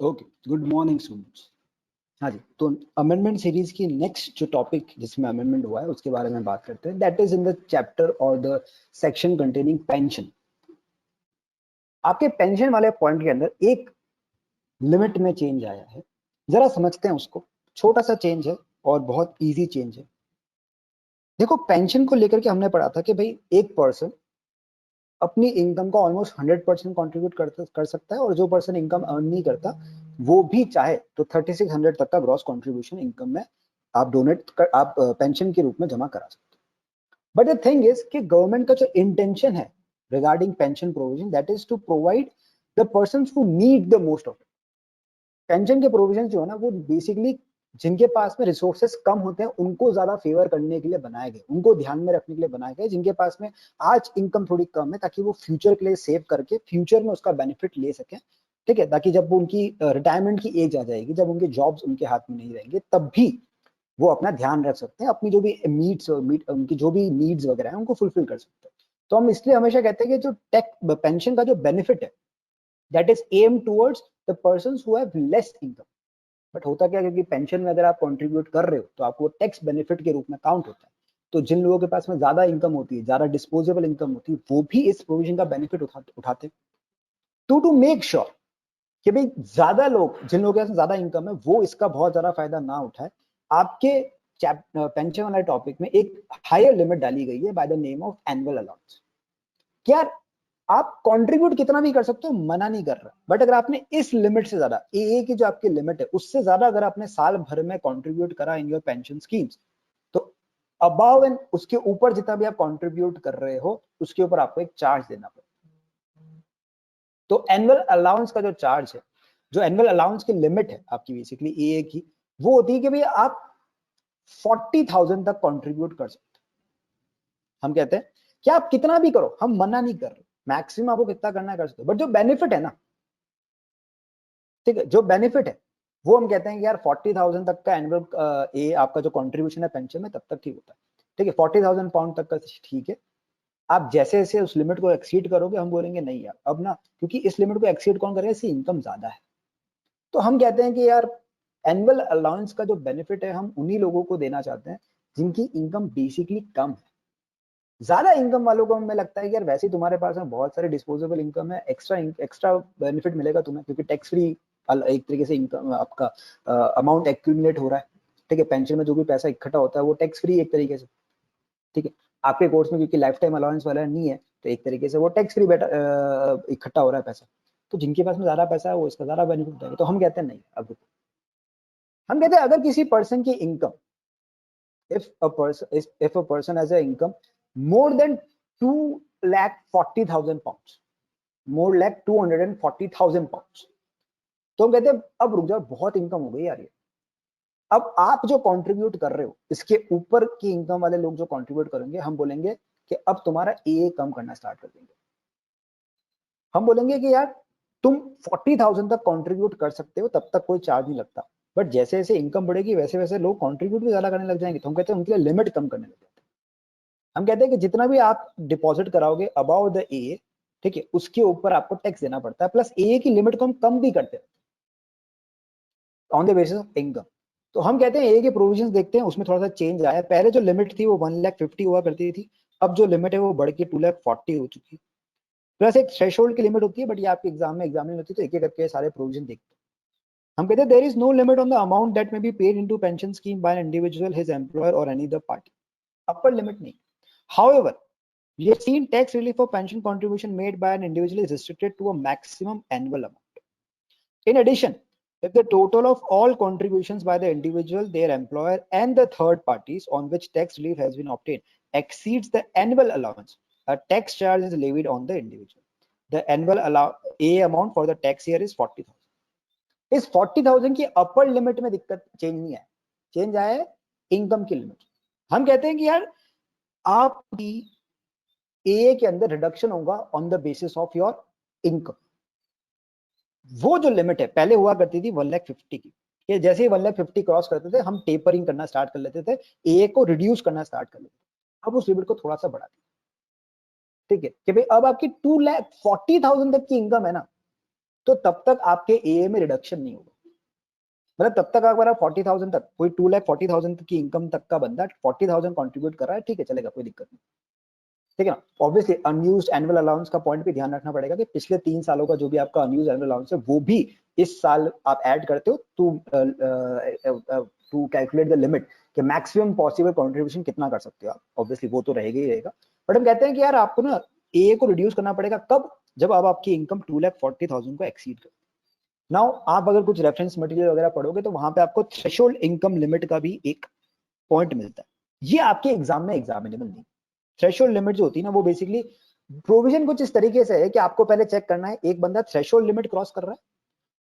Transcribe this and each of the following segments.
Okay, good morning students. हाँ जी, तो amendment series की नेक्स्ट जो टॉपिक जिसमें अमेंडमेंट हुआ है उसके बारे में बात करते हैं। That is in the chapter और द सेक्शन कंटेनिंग पेंशन। आपके पेंशन वाले पॉइंट के अंदर एक लिमिट में चेंज आया है, जरा समझते हैं उसको। छोटा सा चेंज है और बहुत इजी चेंज है। देखो, पेंशन को लेकर के हमने पढ़ा था कि भाई एक पर्सन अपनी इनकम का ऑलमोस्ट 100% कॉन्ट्रीब्यूट कर सकता है, और जो पर्सन इनकम अर्न नहीं करता वो भी चाहे तो 3600 तक का ग्रॉस कॉन्ट्रीब्यूशन इनकम में आप आप पेंशन के रूप में जमा करा सकते हो। बट द थिंग इज कि गवर्नमेंट का जो इंटेंशन है regarding pension provision, that is to provide the person who need the most of it. Pension के प्रोविजन जो है ना, वो बेसिकली जिनके पास में रिसोर्सेस कम होते हैं उनको ज्यादा फेवर करने के लिए बनाए गए, उनको ध्यान में रखने के लिए बनाए गए, जिनके पास में आज इनकम थोड़ी कम है, ताकि वो फ्यूचर के लिए सेव करके फ्यूचर में उसका बेनिफिट ले सके। ठीक है, ताकि जब वो उनकी रिटायरमेंट की एज आ जाएगी, जब उनके जॉब्स उनके हाथ में नहीं रहेंगे, तब भी वो अपना ध्यान रख सकते हैं, अपनी जो भी उनकी जो भी नीड्स वगैरह है उनको फुलफिल कर सकते हैं। तो हम इसलिए हमेशा कहते हैं कि जो पेंशन का जो बेनिफिट है, that is aim towards the persons who have less income. But होता क्या, क्योंकि पेंशन में अगर आप कंट्रीब्यूट कर रहे हो तो आपको टैक्स बेनिफिट के रूप में काउंट होता है। तो जिन लोगों के पास में ज्यादा इनकम होती है, ज्यादा डिस्पोजेबल इनकम होती है, वो भी इस प्रोविजन का बेनिफिट उठाते हैं। टू मेक श्योर कि भाई ज्यादा लोग, जिन लोगों के पास ज्यादा इनकम है, वो इसका बहुत ज्यादा फायदा ना उठाए, आपके पेंशन वाले टॉपिक में एक हायर लिमिट डाली गई है by the name of annual allowance. क्या आप कंट्रीब्यूट कितना भी कर सकते हो, मना नहीं कर रहा, बट अगर आपने इस लिमिट से ज्यादा, ए की जो आपकी लिमिट है उससे ज्यादा अगर आपने साल भर में कंट्रीब्यूट करा इन योर पेंशन स्कीम्स, तो अबाव एंड उसके ऊपर जितना भी आप कंट्रीब्यूट कर रहे हो उसके ऊपर आपको एक चार्ज देना पड़ेगा। तो एनुअल अलाउंस का जो चार्ज है, जो एनुअल अलाउंस की लिमिट है आपकी बेसिकली ए की, वो होती है कि भाई आप 40,000 तक कंट्रीब्यूट कर सकते हो। हम कहते हैं कि आप कितना भी करो, हम मना नहीं कर रहे, मैक्सिमम आपको कितना करना है कर सकते हो, बट जो बेनिफिट है ना, ठीक है, जो बेनिफिट है वो हम कहते हैं कि यार 40,000 तक का एनुअल ए आपका जो कंट्रीब्यूशन है पेंशन में तब तक ठीक होता है। ठीक है, 40,000 पाउंड तक का ठीक है। आप जैसे जैसे उस लिमिट को एक्सीड करोगे, हम बोलेंगे नहीं यार अब ना, क्योंकि इस लिमिट को एक्सीड कौन करेगा, इसकी इनकम ज्यादा है। तो हम कहते हैं कि यार एनुअल अलाउंस का जो बेनिफिट है हम उन्हीं लोगों को देना चाहते हैं जिनकी इनकम बेसिकली कम है। ज्यादा इनकम वालों को हमें लगता है कि यार वैसे ही तुम्हारे पास में बहुत सारे डिस्पोजेबल इनकम है, एक्स्ट्रा बेनिफिट मिलेगा तुम्हें, क्योंकि टैक्स फ्री एक तरीके से इनकम आपका अमाउंट एक्यूमुलेट हो रहा है। ठीक है, पेंशन में जो भी पैसा इकट्ठा होता है वो टैक्स फ्री एक तरीके से। ठीक है, आपके कोर्स में क्योंकि लाइफ टाइम अलाउंस वाला नहीं है, तो एक तरीके से वो टैक्स फ्री इकट्ठा हो रहा है पैसा। तो जिनके पास में ज्यादा पैसा है वो इसका ज्यादा बेनिफिट उठाएगा। तो हम कहते हैं नहीं, अब हम कहते हैं अगर किसी पर्सन की income, if a person has an income more than 2,40,000 pounds, more like 240,000 pounds, तो हम कहते हैं अब रुक जाओ, बहुत इनकम हो गई यार ये। अब आप जो कंट्रीब्यूट कर रहे हो इसके ऊपर की इनकम वाले लोग जो कंट्रीब्यूट करेंगे, हम बोलेंगे कि अब तुम्हारा ए कम करना स्टार्ट कर देंगे। हम बोलेंगे कि यार तुम 40,000 तक कंट्रीब्यूट कर सकते हो, तब तक कोई चार्ज नहीं लगता, बट जैसे जैसे इनकम बढ़ेगी वैसे वैसे लोग कंट्रीब्यूट भी ज्यादा करने लग जाएंगे, तो हम कहते हैं उनके लिए लिमिट कम करने लग जाते हैं। हम कहते हैं कि जितना भी आप डिपॉजिट कराओगे अबाउ द ए, ठीक है, उसके ऊपर आपको टैक्स देना पड़ता है, प्लस ए की लिमिट को हम कम भी करते हैं on the basis of income. तो हम कहते हैं ए के प्रोविजंस देखते हैं, उसमें थोड़ा सा चेंज आया है। पहले जो लिमिट थी वो 1,50,000 हुआ करती थी, अब जो लिमिट है वो बढ़ के 2,40,000 हो चुकी है। प्लस एक थ्रेशोल्ड की लिमिट होती है, बट ये आपके एग्जाम में एग्जामिन होती है, तो एक एक करके सारे प्रोविजन देखते हैं। हम कहते हैं there is no limit on the amount that may be paid into pension scheme by an individual, his employer और any other party. Upper limit नहीं। However, we have seen tax relief for pension contribution made by an individual is restricted to a maximum annual amount. In addition, if the total of all contributions by the individual, their employer, and the third parties on which tax relief has been obtained exceeds the annual allowance, a tax charge is levied on the individual. The annual A amount for the tax year is 40,000. इस 40,000 की upper limit में दिक्कत change नहीं है, change आया है income की limit. हम कहते हैं कि यार आपकी ए के अंदर रिडक्शन होगा on the basis of your income. वो जो लिमिट है पहले हुआ करती थी 1,50,000 की, कि जैसे ही 1,50,000 क्रॉस करते थे हम टेपरिंग करना स्टार्ट कर लेते थे, ए को रिड्यूस करना स्टार्ट कर लेते थे। अब उस लिमिट को थोड़ा सा बढ़ा दिया, ठीक है, कि भाई अब आपकी 2,40,000 तक की इनकम है ना, तो तब तक आपके एए में रिडक्शन नहीं होगा। मतलब तब तक अगर आप 40,000 तक, कोई 2,40,000 की इनकम तक का बंदा 40,000 कंट्रीब्यूट कर रहा है, ठीक है, चलेगा, कोई दिक्कत नहीं, ठीक है ना। ऑब्वियसली अनयूज्ड एनुअल अलाउंस का पॉइंट भी ध्यान रखना पड़ेगा कि पिछले 3 सालों का जो भी आपका अनयूज्ड एनुअल अलाउंस है वो भी इस साल आप ऐड करते हो टू कैलकुलेट द लिमिट कि मैक्सिमम पॉसिबल कंट्रीब्यूशन कितना कर सकते हो आप। ऑब्वियसली वो तो रहेगा ही रहेगा, बट हम कहते हैं कि यार आपको ना ए को रिड्यूस करना पड़ेगा कब, जब अब आपकी इनकम 2,40,000 को एक्सीड करे। नाउ आप अगर कुछ रेफरेंस मटेरियल वगैरह पढ़ोगे तो वहां पे आपको थ्रेशोल्ड इनकम लिमिट का भी एक पॉइंट मिलता है, ये आपके एग्जाम में एग्जामिनेबल नहीं। थ्रेशोल्ड लिमिट जो होती है ना वो बेसिकली प्रोविजन कुछ इस तरीके से है कि आपको पहले चेक करना है एक बंदा थ्रेशोल्ड लिमिट क्रॉस कर रहा है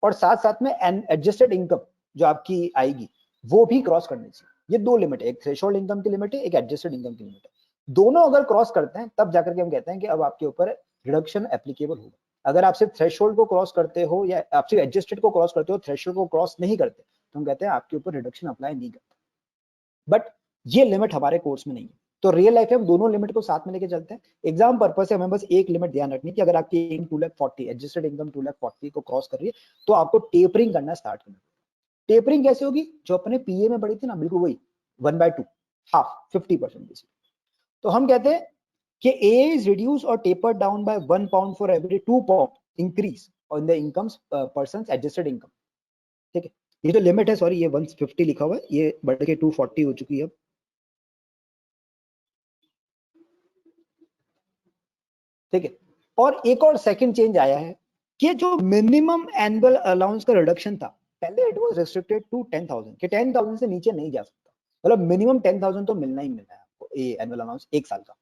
और साथ साथ में एडजस्टेड इनकम जो आपकी आएगी वो भी क्रॉस करनी चाहिए। ये दो लिमिट है, एक थ्रेशोल्ड इनकम की लिमिट है, एक एडजस्टेड इनकम की लिमिट है। दोनों अगर क्रॉस करते हैं तब जाकर के हम कहते हैं कि अब आपके ऊपर रिडक्शन एप्लीकेबल होगा। अगर आप सिर्फ थ्रेशोल्ड को क्रॉस करते हो या आप सिर्फ एडजस्टेड को क्रॉस करते हो, थ्रेशोल्ड को क्रॉस नहीं करते, तो हम कहते हैं आपके ऊपर रिडक्शन अप्लाई नहीं करता। बट ये लिमिट हमारे कोर्स में नहीं है, तो रियल लाइफ में हम दोनों लिमिट को साथ में लेके चलते हैं। एग्जाम पर्पस से हमें बस एक लिमिट ध्यान रखनी है कि अगर आपकी इनकम 2,40,000 एडजस्टेड इनकम 2,40,000 को क्रॉस कर रही है तो आपको टेपरिंग करना स्टार्ट करना। टेपरिंग कैसे होगी, जो अपने पीए में पढ़ी थी ना, बिल्कुल वही 1/2, हाफ 50% बेसिक। तो हम कहते हैं कि ए इज रिड्यूस और taper down by 1 pound for every 2 pound increase on the income person adjusted income, ठीक है। ये जो लिमिट है, सॉरी ये 150 लिखा हुआ है, ये बढ़ के 240 हो चुकी है अब, ठीक है। और एक और सेकंड चेंज आया है कि जो मिनिमम एनुअल अलाउंस का रिडक्शन था, पहले इट वाज रिस्ट्रिक्टेड टू 10,000 कि 10,000 से नीचे नहीं जा सकता, मतलब मिनिमम 10,000 तो मिलना ही मिलना है आपको ये एनुअल अलाउंस एक साल का।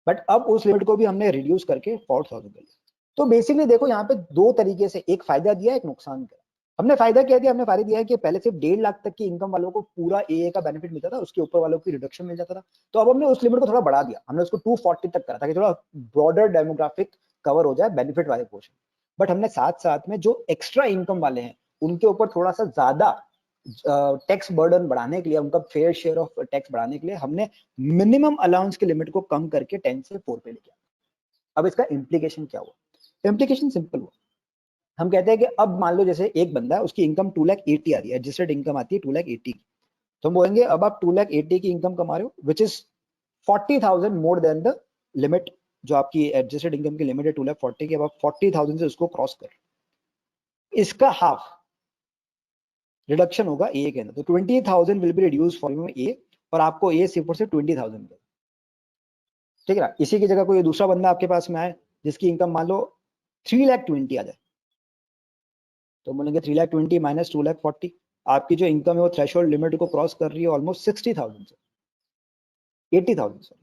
बट अब उस लिमिट को भी हमने रिड्यूस करके 4,000 कर लिया। तो बेसिकली देखो यहाँ पे दो तरीके से, एक फायदा दिया एक नुकसान दिया। हमने फायदा क्या दिया, हमने फायदा दिया है कि पहले सिर्फ 1.5 लाख तक की इनकम वालों को पूरा ए का बेनिफिट मिलता था, उसके ऊपर वालों की रिडक्शन मिल जाता था। तो अब हमने उस लिमिट को थोड़ा बढ़ा दिया, हमने उसको 240 तक करा ताकि थोड़ा ब्रॉडर डेमोग्राफिक कवर हो जाए बेनिफिट वाले पोर्शन। बट हमने साथ साथ में जो एक्स्ट्रा इनकम वाले हैं उनके ऊपर थोड़ा सा ज्यादा टैक्स बर्डन बढ़ाने के लिए, उनका फेयर शेयर ऑफ टैक्स बढ़ाने के लिए हमने मिनिमम अलाउंस की लिमिट को कम करके 10 से 4 पे लेके आया। अब इसका इम्प्लीकेशन क्या हुआ, इम्प्लीकेशन सिंपल हुआ। हम कहते हैं कि अब मान लो जैसे एक बंदा है, उसकी इनकम 2,80,000 आ रही है, एडजस्टेड इनकम आती है 2,80,000 की, तो हम बोलेंगे अब आप 2,80,000 की इनकम कमा रहे हो which is 40,000 more than the limit, जो आपकी एडजस्टेड इनकम की लिमिट है 2,40,000 की, अब आप 40,000 से उसको क्रॉस कर, इसका हाफ रिडक्शन होगा ए के अंदर, तो 20,000 will be reduce for a, और आपको ए सिर्फ और सिर्फ 20,000 मिलेगा, ठीक है ना। इसी की जगह कोई दूसरा बंदा आपके पास में आए जिसकी इनकम मान लो 3,20,000 आ जाए, तो बोलेंगे 3,20,000 माइनस 2,40,000, आपकी जो इनकम है वो थ्रेशोल्ड लिमिट को क्रॉस कर रही है ऑलमोस्ट 60,000 से 80,000 सॉरी,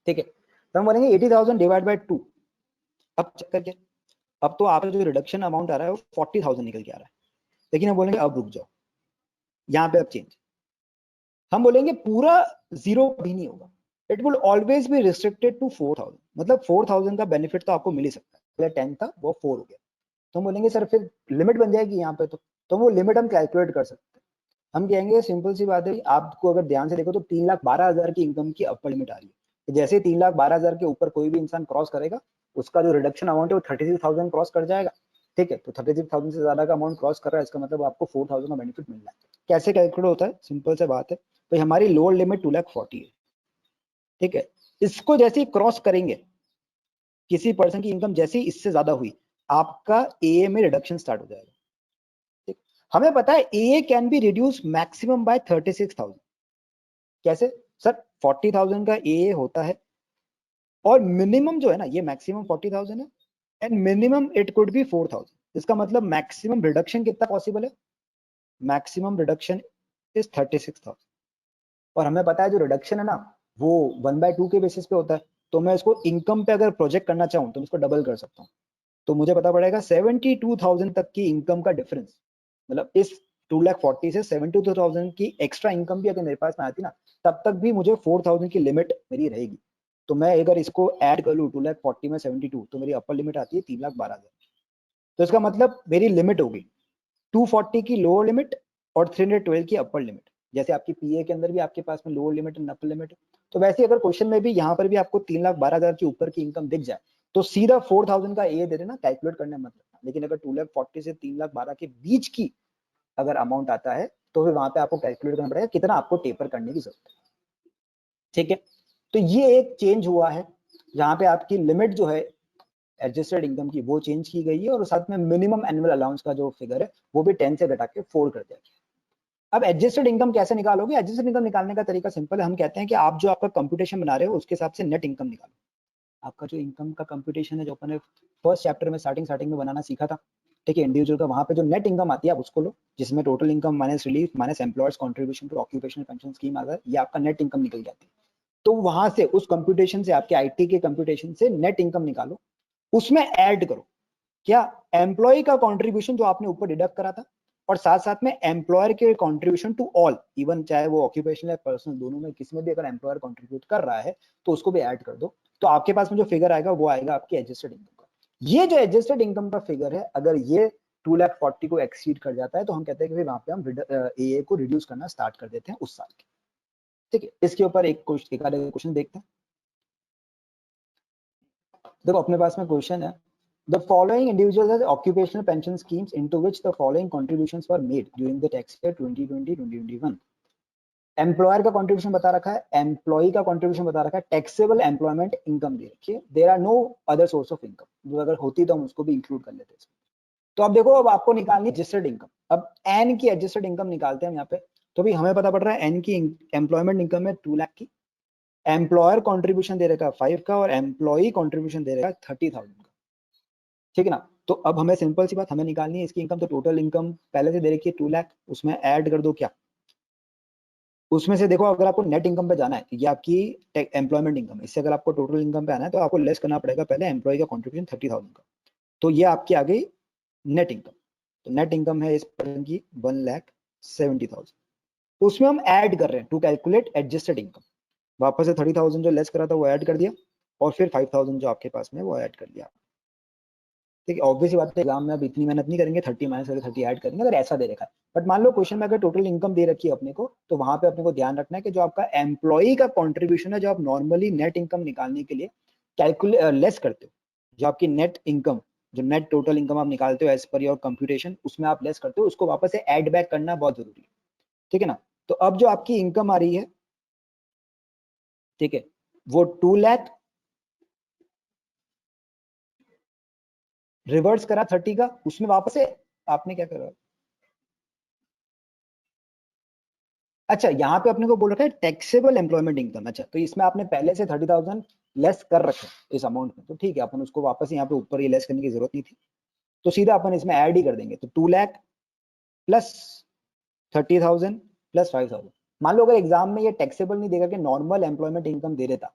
ठीक है। तो हम बोलेंगे 80,000 डिवाइड बाय 2, अब चेक करके, अब तो आपका जो रिडक्शन अमाउंट आ रहा है वो 40,000 निकल के आ रहा है, लेकिन हम बोलेंगे अब रुक जाओ, यहाँ पे अब चेंज, हम बोलेंगे पूरा जीरो भी नहीं होगा, it will always be restricted to 4,000, मतलब 4,000 का बेनिफिट तो आपको मिल ही सकता है, पहले 10 था वो 4 हो गया, तो हम बोलेंगे सर फिर लिमिट बन जाएगी यहाँ पे, तो वो लिमिट हम कैलकुलेट कर सकते हैं। हम कहेंगे सिंपल सी बात है, आपको अगर ध्यान से देखो तो 3,12,000 की इनकम की अपर लिमिट आ रही है, जैसे 3,12,000 के ऊपर कोई भी इंसान क्रॉस करेगा, उसका जो रिडक्शन अमाउंट है वो 36,000 क्रॉस कर जाएगा, ठीक है। तो 36,000 से ज्यादा का अमाउंट क्रॉस कर रहा है, इसका मतलब आपको 4,000 का बेनिफिट मिल रहा है। कैसे कैलकुलेट होता है, सिंपल सा बात है, तो हमारी लोअर लिमिट 2,40,000 है, ठीक है। इसको जैसे ही क्रॉस करेंगे, किसी पर्सन की इनकम जैसे ही इससे ज्यादा हुई, आपका ए में रिडक्शन स्टार्ट हो जाएगा, ठीक। हमें पता है a can be reduce maximum by 36,000, कैसे सर, 40,000 का ए होता है और मिनिमम जो है ना ये मैक्सिमम 40,000 है, and minimum it could be 4,000, इसका मतलब मैक्सिमम रिडक्शन कितना पॉसिबल है, मैक्सिमम रिडक्शन इज 36,000, और हमें पता है जो रिडक्शन है ना वो 1/2 के बेसिस पे होता है, तो मैं इसको इनकम पे अगर प्रोजेक्ट करना चाहूँ तो मैं इसको डबल कर सकता हूँ, तो मुझे पता पड़ेगा 72,000 तक की इनकम का डिफरेंस, मतलब इस 2,40,000 से 72,000 की एक्स्ट्रा इनकम भी अगर मेरे पास में आती ना, तब तक भी मुझे 4,000 की लिमिट मेरी रहेगी। तो मैं अगर इसको ऐड कर लूँ 2,40,000 में 72, तो मेरी अपर लिमिट आती है 3,12,000, तो इसका मतलब मेरी लिमिट होगी 240 की लोअर लिमिट और 312 की अपर लिमिट, जैसे आपकी पीए के अंदर भी आपके पास में lower limit and upper limit है, तो वैसे अगर क्वेश्चन में भी यहाँ पर भी आपको 3,12,000 के ऊपर की इनकम दिख जाए तो सीधा 4000 का ए दे देना, कैलकुलेट करने मतलब। लेकिन अगर 2,40,000 से 3,12,000 के बीच की अगर अमाउंट आता है तो फिर वहां पे आपको कैलकुलेट करना पड़ेगा कितना आपको टेपर करने की जरूरत है। ठीक है, तो ये एक चेंज हुआ है, जहां पे आपकी लिमिट जो है एडजस्टेड इनकम की वो चेंज की गई है, और साथ में मिनिमम एनुअल अलाउंस का जो फिगर है वो भी 10 से घटा के 4 कर दिया गया। अब एडजस्टेड इनकम कैसे निकालोगे? एडजस्टेड इनकम निकालने का तरीका सिंपल है। हम कहते हैं कि आप जो आपका कंप्यूटेशन बना रहे हो उसके हिसाब से नेट इनकम निकालो। आपका जो इनकम का कंप्यूटेशन है, जो अपन ने फर्स्ट चैप्टर में स्टार्टिंग में बनाना सीखा था, ठीक है, इंडिविजुअल का, वहां पे जो नेट इनकम आती है आप उसको लो, जिसमें total income minus relief minus employer's contribution to occupational pension scheme आता है, ये आपका नेट इनकम निकल जाती है। तो वहां से उस कंप्यूटेशन से, आपके आईटी के कंप्यूटेशन से नेट इनकम निकालो, उसमें ऐड करो क्या, एम्प्लॉय का कंट्रीब्यूशन जो आपने ऊपर डिडक्ट करा था, और साथ साथ में एम्प्लॉयर के कंट्रीब्यूशन टू ऑल, इवन चाहे वो ऑक्यूपेशनल या पर्सनल, दोनों में किसी में भी अगर एम्प्लॉयर कंट्रीब्यूट कर रहा है तो उसको भी ऐड कर दो। तो आपके पास में जो फिगर आएगा वो आएगा आपकी एडजस्टेड इनकम का। ये जो एडजस्टेड इनकम का फिगर है, अगर ये 2,40,000 को एक्सीड कर जाता है तो हम कहते हैं कि वहां पे हम ए को रिड्यूस करना स्टार्ट कर देते हैं उस साल के। ठीक है, इसके ऊपर एक क्वेश्चन देखते हैं। देखो अपने पास में क्वेश्चन है, the following individuals have occupational pension schemes into which the following contributions were made during the tax year 2020-2021। Employer का कंट्रीब्यूशन बता रखा है, एम्प्लॉय का कंट्रीब्यूशन बता रखा है, टैक्सेबल एम्प्लॉयमेंट इनकम दे रखी है, there are no other source of income, जो अगर होती तो हम उसको भी इंक्लूड कर लेते हैं। तो अब देखो, अब आपको निकालनी एडजस्टेड इनकम। अब एन की एडजस्टेड इनकम निकालते हैं हम यहाँ पे। तो भी हमें पता पड़ रहा है एन की एम्प्लॉयमेंट इनकम है 2 लाख की, एम्प्लॉयर कॉन्ट्रीब्यूशन दे रखा है 5 का, और एम्प्लॉय कॉन्ट्रीब्यूशन दे रखा है 30,000 का। ठीक है ना, तो अब हमें सिंपल सी बात हमें निकालनी है इसकी इनकम। तो टोटल इनकम पहले से दे रखी है 2 लाख, उसमें ऐड कर दो क्या, उसमें से देखो अगर आपको नेट इनकम पे जाना है, ये आपकी एम्प्लॉयमेंट इनकम है, इससे अगर आपको टोटल इनकम पे आना है तो आपको लेस करना पड़ेगा पहले एम्प्लॉय का कॉन्ट्रीब्यूशन 30,000 का। तो ये आपकी आ गई नेट इनकम। तो नेट इनकम है इस पर्सन की 1,70,000, उसमें हम ऐड कर रहे हैं टू कैलकुलेट एडजस्टेड इनकम। वापस से 30,000 जो लेस करा था वो ऐड कर दिया, और फिर 5,000 जो आपके पास में वो ऐड कर दिया। ठीक है, ऑब्वियसली बात है, एग्जाम में अब इतनी मेहनत नहीं करेंगे, 30 माइनस करके 30 ऐड करेंगे अगर ऐसा दे रखा है। बट मान लो क्वेश्चन में अगर टोटल इनकम दे रखी है अपने को, तो वहां पे अपने को ध्यान रखना है कि जो आपका एम्प्लॉय का कंट्रीब्यूशन है, जो आप नॉर्मली नेट इनकम निकालने के लिए कैलकुलेट लेस करते हो, जो आपकी नेट इनकम, जो नेट टोटल इनकम आप निकालते हो एज पर योर कंप्यूटेशन, उसमें आप लेस करते हो, उसको वापस से ऐड बैक करना बहुत जरूरी है। ठीक है ना, तो अब जो आपकी इनकम आ रही है, ठीक है, वो 2 लाख रिवर्स करा 30 का, उसमें वापस से आपने क्या करा, अच्छा यहाँ पे अपने को बोल रखा है टैक्सेबल एम्प्लॉयमेंट इनकम। अच्छा, तो इसमें आपने पहले से 30,000 लेस कर रखे इस अमाउंट में, तो ठीक है, अपन उसको वापस यहाँ पे ऊपर ये लेस करने की जरूरत नहीं थी, तो सीधा अपन इसमें ऐड ही कर देंगे। तो 2 लाख प्लस 30,000 प्लस 5,000। मान लो अगर एग्जाम में ये टैक्सेबल नहीं देकर के नॉर्मल एम्प्लॉयमेंट इनकम दे देता,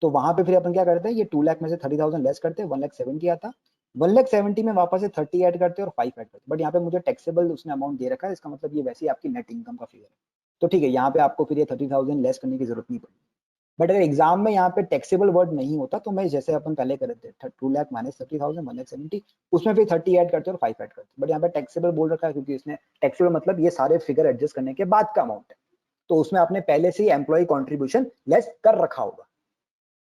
तो वहां पे फिर अपन क्या करते हैं, ये 2 लाख में से 30,000 लेस करते हैं, 1,70,000 आता, 1,70,000 में वापस से 30 ऐड करते और 5 ऐड करते। बट यहाँ पे मुझे टैक्सेबल उसने अमाउंट दे रखा है, इसका मतलब ये वैसे ही आपकी नेट इनकम का फिगर है। तो ठीक है, यहाँ पे आपको फिर ये 30,000 लेस करने की जरूरत नहीं पड़ी। बट अगर एग्जाम में यहाँ पे टैक्सेबल वर्ड नहीं होता, तो मैं जैसे अपन पहले कर रहे थे 2 लाख माइनस 30,000 1,70,000, उसमें फिर 30 ऐड करते और 5 ऐड करते। बट यहाँ पे टैक्सेबल बोल रखा है क्योंकि इसने टैक्सेबल मतलब ये सारे फिगर एडजस्ट करने के बाद का अमाउंट है, तो उसमें आपने पहले से ही एम्प्लॉय कॉन्ट्रीब्यूशन लेस कर रखा होगा।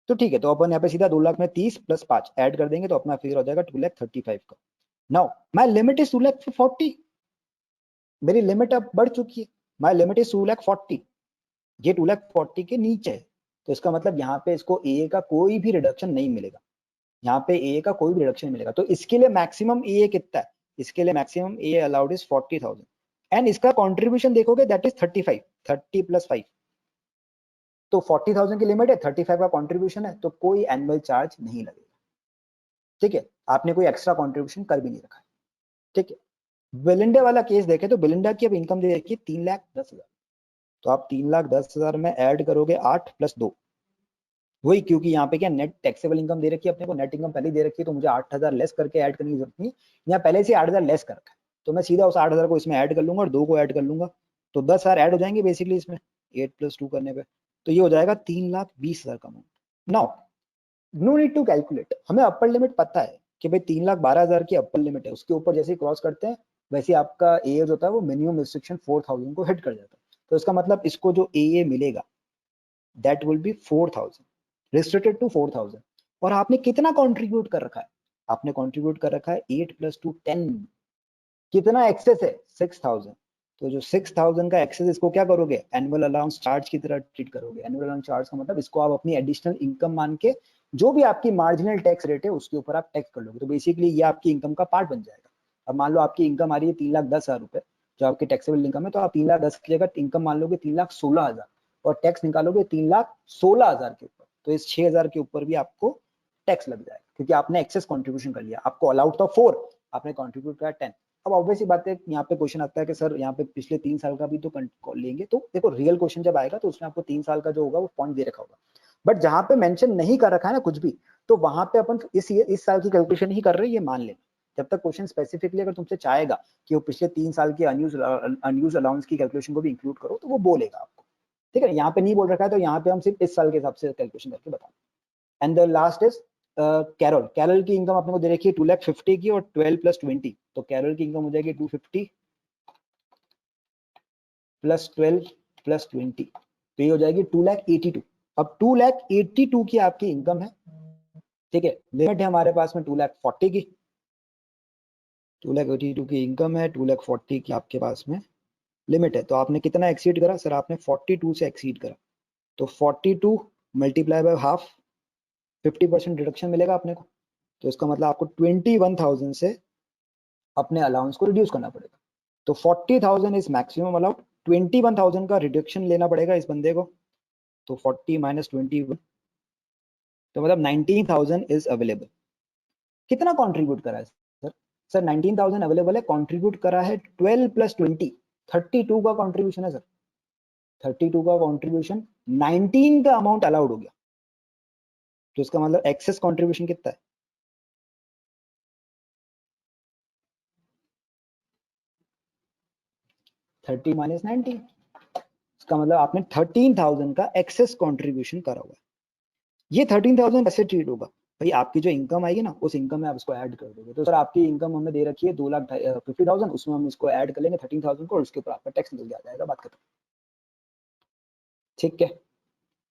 तो ठीक है, तो अपन यहाँ पे सीधा 2 लाख में 30 प्लस 5 ऐड कर देंगे, तो अपना फिगर हो जाएगा 2,35,000 का। नाउ माय लिमिट इज 2,40,000, मेरी लिमिट अब बढ़ चुकी है, माय लिमिट इज 2,40,000, ये 2,40,000 के नीचे है। तो इसका मतलब यहाँ पे इसको ए का कोई भी रिडक्शन नहीं मिलेगा, यहाँ पे ए का कोई भी रिडक्शन नहीं मिलेगा। तो इसके लिए मैक्सिमम ए कितना है, इसके लिए maximum a allowed is 40,000, and इसका कंट्रीब्यूशन देखोगे दैट इज 35, 30 प्लस 5, तो 40,000 की लिमिट है, 35 का कंट्रीब्यूशन है, तो कोई एनुअल चार्ज नहीं लगेगा। ठीक है, आपने कोई एक्स्ट्रा कंट्रीब्यूशन कर भी नहीं रखा है। ठीक है, बेलिंडा वाला केस देखें तो बेलिंडा की अब इनकम दे रखी है 3,10,000, तो आप 3,10,000 में ऐड करोगे 8 प्लस 2, वही, क्योंकि यहाँ पे क्या नेट टैक्सेबल इनकम दे रखी है अपने को, नेट इनकम पहले दे रखी है, तो मुझे 8,000 लेस करके ऐड करने की जरूरत नहीं, यहाँ पहले से 8,000 लेस कर रखा है, तो मैं सीधा उस 8,000 को इसमें ऐड कर लूंगा और 2 को ऐड कर लूंगा, तो 10,000 ऐड हो जाएंगे बेसिकली इसमें 8 प्लस 2 करने पे, तो ये हो जाएगा 3,20,000 का amount. Now no need to calculate, हमें अपर लिमिट पता है कि भाई 3,12,000 की अपर लिमिट है, उसके ऊपर जैसे क्रॉस करते हैं वैसे आपका एज होता है वो मिनिमम रिस्ट्रिक्शन 4,000 को हिट कर जाता है, तो इसका मतलब इसको जो ए मिलेगा that will be 4,000, restricted to 4,000, और आपने कितना कंट्रीब्यूट कर रखा है, आपने कंट्रीब्यूट कर रखा है 8 + 2 10, कितना एक्सेस है 6000। तो जो 6000 का एक्सेस, इसको क्या करोगे, एनुअल अलाउंस चार्ज की तरह ट्रीट करोगे। एनुअल अलाउंस चार्ज का मतलब इसको आप अपनी एडिशनल इनकम मान के जो भी आपकी मार्जिनल टैक्स रेट है उसके ऊपर आप टैक्स कर लोगे। तो बेसिकली ये आपकी इनकम का पार्ट बन जाएगा। अब मान लो आपकी इनकम आ रही है 3,10,000 रुपए, जो आपकी टैक्सेबल इनकम है, तो आप 3,10,000 की जगह इनकम मान लोगे 3,16,000 और टैक्स निकालोगे 3,16,000 के ऊपर। तो इस 6,000 के ऊपर भी आपको टैक्स लग जाएगा, क्योंकि आपने एक्सेस कॉन्ट्रीब्यूशन कर लिया। आपको अलाउड था 4, आपने कॉन्ट्रीब्यूट करा 10। अब ऑब्वियसली बात है, यहाँ पे क्वेश्चन आता है कि सर यहाँ पे पिछले 3 साल का भी तो लेंगे। तो देखो रियल क्वेश्चन जब आएगा तो उसमें आपको 3 साल का जो होगा वो पॉइंट दे रखा होगा, बट जहां पे मेंशन नहीं कर रखा है ना कुछ भी, तो वहां पे अपन इस साल की कैलकुलेशन ही कर रहे हैं, ये मान लें। जब तक क्वेश्चन स्पेसिफिकली अगर तुमसे चाहेगा कि वो पिछले 3 साल के अनयूज अलाउंस की कैलकुलेशन को भी इंक्लूड करो, तो वो बोलेगा आपको, ठीक है। यहाँ पे नहीं बोल रखा है, तो यहाँ पे हम सिर्फ इस साल के हिसाब से कैलकुलेशन करके बताएं। And the last is Carol. Carol की इनकम अपने को दे रखी है 2,50,000 की और 12 + 20, तो कैरल की इनकम हो जाएगी 250 + 12 + 20, तो ये हो जाएगी 2,82,000। अब 2,82,000 की आपकी इनकम है, ठीक है। लिमिट है हमारे पास में 2,40,000 की, 2,82,000 की इनकम है, 2,40,000 की आपके पास में लिमिट है। तो आपने कितना एक्सीड करा सर, आपने 42 से एक्सीड करा, तो 42 मल्टीप्लाई बाय हाफ, 50% डिडक्शन मिलेगा अपने को। तो इसका मतलब आपको 21,000 से अपने अलाउंस को रिड्यूस करना पड़ेगा। तो 40,000 इज मैक्सिमम अलाउड, 21,000 का रिडक्शन लेना पड़ेगा इस बंदे को। तो 40 - 21, तो मतलब 19,000 इज अवेलेबल। कितना कंट्रीब्यूट करा है सर? सर 19,000 अवेलेबल है, कंट्रीब्यूट करा है 12 + 20, 32 का कंट्रीब्यूशन है सर। 32 का कंट्रीब्यूशन, 19 का अमाउंट अलाउड हो गया, तो इसका मतलब एक्सेस कंट्रीब्यूशन कितना है? थर्टी माइनस 19, इसका मतलब आपने 13,000 का एक्सेस कंट्रीब्यूशन करा हुआ है। ये 13,000 कैसे ट्रीट होगा भाई? आपकी जो इनकम आएगी ना, उस इनकम में आप इसको ऐड कर दोगे। तो सर आपकी इनकम हमें दे रखी है 2,50,000, उसमें हम इसको ऐड कर लेंगे 13,000 को, और उसके ऊपर आपका टैक्स निकल जाएगा, बात खत्म, ठीक है।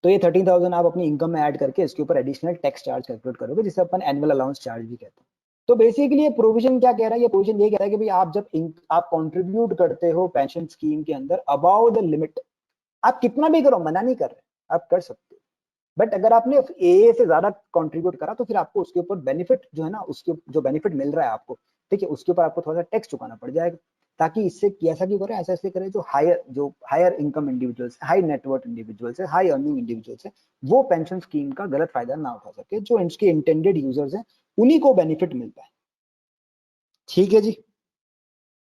तो ये 13,000 आप अपनी इनकम में ऐड करके इसके ऊपर एडिशनल टैक्स चार्ज कैलकुलेट करोगे, जिसे अपन एनुअल अलाउंस चार्ज भी कहते हैं। तो बेसिकली ये प्रोविजन क्या कह रहा है? ये प्रोविजन ये कह रहा है कि भाई आप जब आप कंट्रीब्यूट करते हो पेंशन स्कीम के अंदर अबाउ द लिमिट, आप कितना भी करो, मना नहीं कर रहे, आप कर सकते हो, बट अगर आपने ए से ज्यादा कंट्रीब्यूट करा तो फिर आपको उसके ऊपर बेनिफिट जो है ना, उसके जो बेनिफिट मिल रहा है आपको, ठीक है, उसके ऊपर आपको थोड़ा सा टैक्स चुकाना पड़ जाएगा। ताकि इससे ऐसा क्यों करें, ऐसा इसलिए करें जो higher income individuals, high net worth individuals है, हाई अर्निंग इंडिविजुअल्स है, वो पेंशन स्कीम का गलत फायदा ना उठा सके। जो इसके इंटेंडेड यूजर्स हैं उन्हीं को बेनिफिट मिल पाए, ठीक है जी।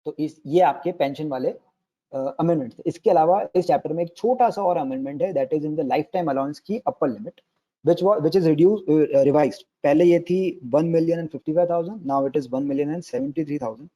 तो ये आपके पेंशन वाले अमेंडमेंट थे। इसके अलावा इस चैप्टर में एक छोटा सा और अमेंडमेंट है, that is in the lifetime allowance की upper limit, which is revised। पहले ये थी 1,55,000, नाउ इट इज 1,73,000।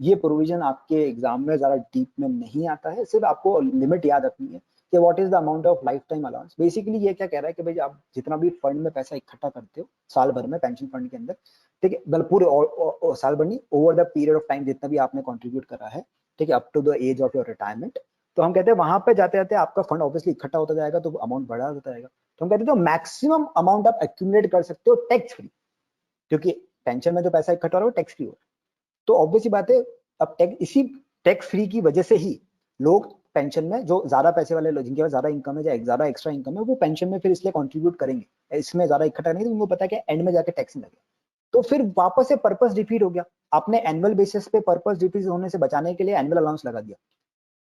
ये प्रोविजन आपके एग्जाम में ज्यादा डीप में नहीं आता है, सिर्फ आपको लिमिट याद रखनी है कि what is the amount of life time allowance. Basically ये क्या कह रहा है कि भाई आप जितना भी फंड में पैसा इकट्ठा करते हो साल भर में पेंशन फंड के अंदर, ठीक है, मतलब पूरे साल भर नहीं, over the period of time जितना भी आपने कंट्रीब्यूट करा है, ठीक है, up to the age of your retirement, तो हम कहते हैं वहां पे जाते जाते आपका फंड ऑब्वियसली इकट्ठा होता जाएगा, तो अमाउंट बढ़ा होता जाएगा। तो हम कहते हैं तो मैक्सिमम अमाउंट आप एक्यूमुलेट कर सकते हो टैक्स फ्री, क्योंकि पेंशन में जो पैसा इकट्ठा हो रहा है वो टैक्स फ्री हो रहा है। तो ऑब्वियसली बात है, अब इसी टैक्स फ्री की वजह से ही लोग पेंशन में, जो ज्यादा पैसे वाले लोग जिनके पास ज्यादा इनकम है, ज्यादा एक्स्ट्रा इनकम है, वो पेंशन में फिर इसलिए कंट्रीब्यूट करेंगे, इसमें ज्यादा इकट्ठा नहीं, तो उनको पता है कि एंड में जाके टैक्स नहीं लगेगा। तो फिर वापस से पर्पस डिफीट हो गया। आपने एनुअल बेसिस पे पर्पस डिफीट होने से बचाने के लिए एनुअल अलाउंस लगा दिया,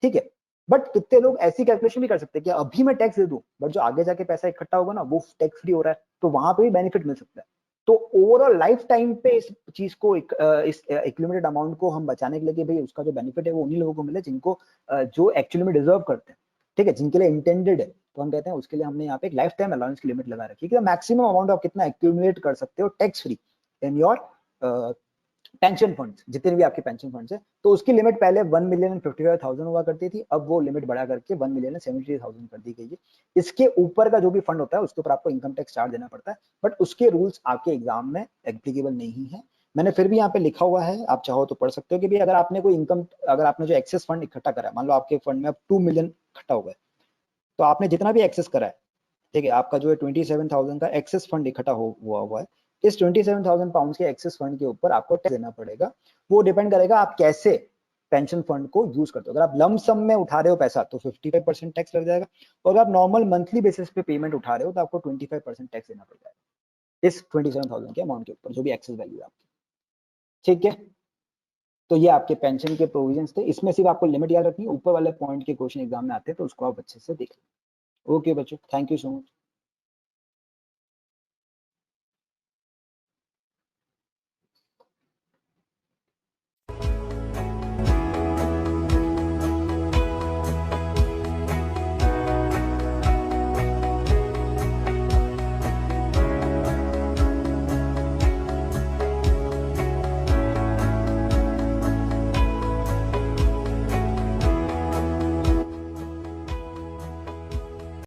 ठीक है, बट कितने लोग ऐसी कैलकुलेशन भी कर सकते हैं कि अभी मैं टैक्स दे दूं, बट जो आगे जाके पैसा इकट्ठा होगा ना वो टैक्स फ्री हो रहा है, तो वहां पे भी बेनिफिट मिल सकता है। तो ओवरऑल लाइफ टाइम पे इस चीज को, इस एक्यूमुलेटेड अमाउंट को हम बचाने के लिए कि भाई उसका जो बेनिफिट है वो उन्हीं लोगों को मिले जिनको जो एक्चुअली में डिजर्व करते हैं, ठीक है, जिनके लिए इंटेंडेड है, तो हम कहते हैं उसके लिए हमने यहाँ पे एक लाइफ टाइम अलाउंस की लिमिट लगा रखी है कि मैक्सिमम अमाउंट आप कितना एक्यूमुलेट कर सकते हो tax free in your pension funds, जितने भी आपके पेंशन फंड्स है। तो उसकी लिमिट पहले 1,55,000 हुआ करती थी, अब वो लिमिट बढ़ा करके 1,73,000 कर दी गई है। इसके ऊपर का जो भी फंड होता है उसके ऊपर आपको इनकम टैक्स चार्ज देना पड़ता है, बट उसके रूल्स आपके एग्जाम में एप्लीकेबल नहीं है। मैंने फिर भी यहाँ पे लिखा हुआ है, आप चाहो तो पढ़ सकते हो कि भाई अगर आपने कोई इनकम, अगर आपने जो एक्सेस फंड इकट्ठा करा है, मान लो आपके फंड में अब 2 मिलियन इकट्ठा हो गए, तो आपने जितना भी एक्सेस करा है ठीक है, आपका जो है 27,000 का एक्सेस फंड इकट्ठा हुआ है, इस 27,000 पाउंड के एक्सेस फंड के ऊपर आपको टैक्स देना पड़ेगा। वो डिपेंड करेगा आप कैसे पेंशन फंड को यूज करते हो। अगर आप लम सम में उठा रहे हो पैसा तो 55% टैक्स लग जाएगा, और अगर आप नॉर्मल मंथली बेसिस पे पेमेंट उठा रहे हो तो आपको 25% टैक्स देना पड़ जाएगा इस 27,000 के अमाउंट के ऊपर, जो भी एक्सेस वैल्यू है आपकी। ठीक है, तो ये आपके पेंशन के प्रोविजंस थे। इसमें सिर्फ आपको लिमिट याद रखनी है, ऊपर वाले पॉइंट के क्वेश्चन एग्जाम में आते हैं तो उसको आप अच्छे से देख लें। ओके बच्चों, थैंक यू सो मच।